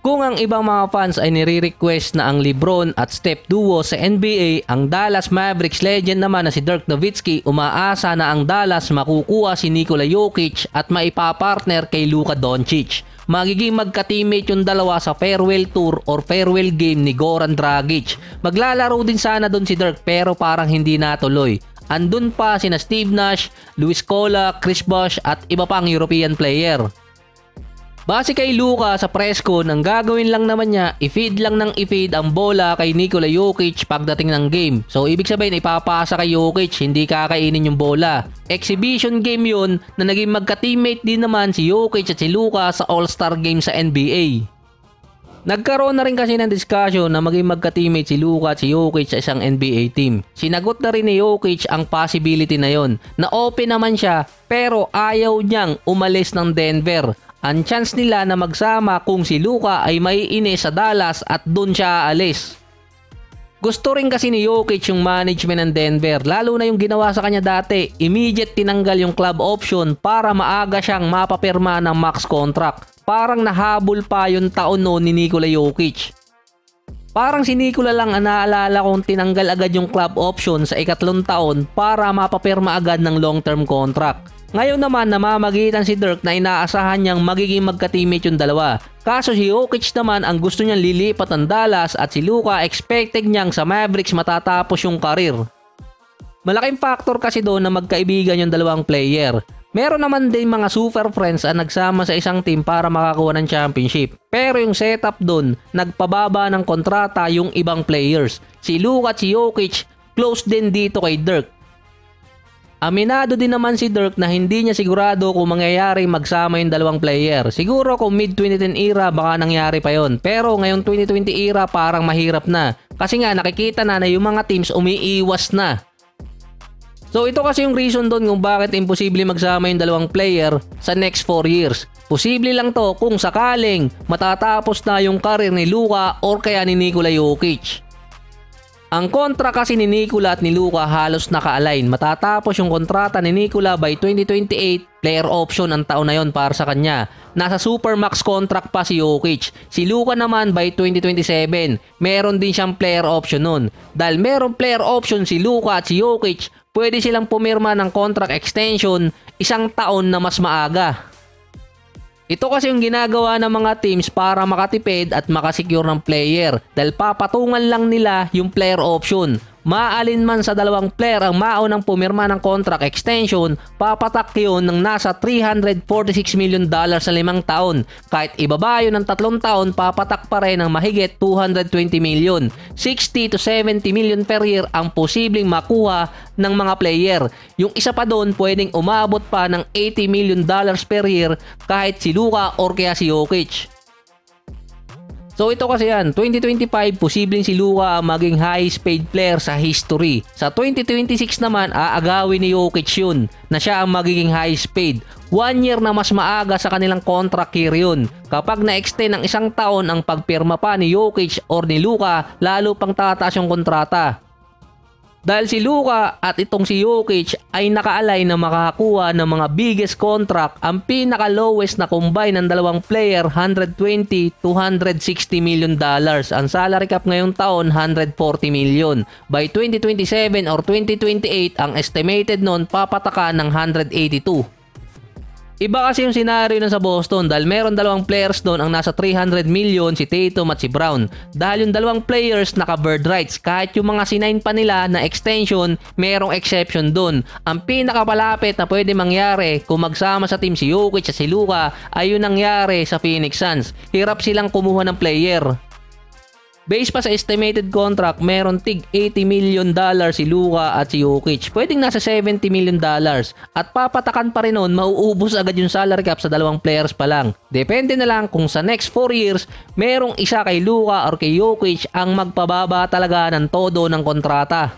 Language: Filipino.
Kung ang ibang mga fans ay nire-request na ang LeBron at Steph duo sa NBA, ang Dallas Mavericks legend naman na si Dirk Nowitzki umaasa na ang Dallas makukuha si Nikola Jokic at maipapartner kay Luka Doncic. Magiging magka-teammate yung dalawa sa farewell tour or farewell game ni Goran Dragic. Maglalaro din sana doon si Dirk pero parang hindi natuloy. Andun pa sina Steve Nash, Luis Scola, Chris Bosh at iba pang European player. Base kay Luka sa press con, ang gagawin lang naman niya, i-feed lang ng i-feed ang bola kay Nikola Jokic pagdating ng game. So ibig sabihin ipapasa kay Jokic, hindi kakainin yung bola. Exhibition game yun na naging magka-teammate din naman si Jokic at si Luka sa All-Star game sa NBA. Nagkaroon na rin kasi ng discussion na maging magka-teammate si Luka at si Jokic sa isang NBA team. Sinagot na rin ni Jokic ang possibility na yon, na open naman siya pero ayaw niyang umalis ng Denver. Ang chance nila na magsama kung si Luka ay maiinis sa Dallas at doon siya aalis. Gusto rin kasi ni Jokic yung management ng Denver, lalo na yung ginawa sa kanya dati, immediate tinanggal yung club option para maaga siyang mapapirma ng max contract. Parang nahabol pa yung taon noon ni Nikola Jokic. Parang si Nikola lang ang naalala kong tinanggal agad yung club option sa ikatlong taon para mapapirma agad ng long-term contract. Ngayon naman namamagitan si Dirk na inaasahan niyang magiging magka-teammate yung dalawa. Kaso si Jokic naman ang gusto niyang lilipat ng Dallas at si Luka expected niyang sa Mavericks matatapos yung karir. Malaking factor kasi doon na magkaibigan yung dalawang player. Meron naman din mga super friends ang nagsama sa isang team para makakuha ng championship. Pero yung setup doon, nagpababa ng kontrata yung ibang players. Si Luka at si Jokic close din dito kay Dirk. Aminado din naman si Dirk na hindi niya sigurado kung mangyayari magsama yung dalawang player. Siguro kung mid-2010 era baka nangyari pa yon. Pero ngayong 2020 era parang mahirap na. Kasi nga nakikita na yung mga teams umiiwas na. So ito kasi yung reason doon kung bakit imposible magsama yung dalawang player sa next 4 years. Posible lang to kung sakaling matatapos na yung career ni Luka or kaya ni Nikola Jokic. Ang kontra kasi ni Nikola at ni Luka halos naka-align. Matatapos yung kontrata ni Nikola by 2028, player option ang taon na yon para sa kanya. Nasa supermax contract pa si Jokic. Si Luka naman by 2027, meron din siyang player option nun. Dahil meron player option si Luka at si Jokic, pwede silang pumirma ng contract extension isang taon na mas maaga. Ito kasi yung ginagawa ng mga teams para makatipid at makasecure ng player dahil papatungan lang nila yung player option. Maalin man sa dalawang player ang maunang pumirma ng contract extension, papatak yun ng nasa $346 million sa 5 taon. Kahit ibaba yun ng 3 taon, papatak pa rin ng mahigit $220 million. 60 to 70 million per year ang posibleng makuha ng mga player. Yung isa pa doon pwedeng umabot pa ng $80 million per year kahit si Luka or kaya si Jokic. So ito kasi yan, 2025 posibleng si Luka ang maging highest paid player sa history. Sa 2026 naman aagawin ni Jokic yun na siya ang magiging highest paid. 1 year na mas maaga sa kanilang contract year yun. Kapag na-extend ng 1 taon ang pagpirma pa ni Jokic or ni Luka, lalo pang tataas yung kontrata. Dahil si Luka at itong si Jokic ay naka-align na makakakuha ng mga biggest contract, ang pinaka-lowest na combine ng dalawang player, $120 to $160 million. Ang salary cap ngayong taon, $140 million. By 2027 or 2028, ang estimated noon papataka ng $182. Iba kasi yung senaryo na sa Boston dahil meron dalawang players doon ang nasa $300 million, si Tatum at si Brown. Dahil yung dalawang players naka-bird rights, kahit yung mga sinain pa nila na extension, merong exception doon. Ang pinakapalapit na pwede mangyari kung magsama sa team si Jokic at si Luka ay yung nangyari sa Phoenix Suns. Hirap silang kumuha ng player. Based pa sa estimated contract, meron tig $80 million si Luka at si Jokic. Pwedeng nasa $70 million. At papatakan pa rin nun, mauubos agad yung salary cap sa dalawang players pa lang. Depende na lang kung sa next 4 years, merong isa kay Luka or kay Jokic ang magpababa talaga ng todo ng kontrata.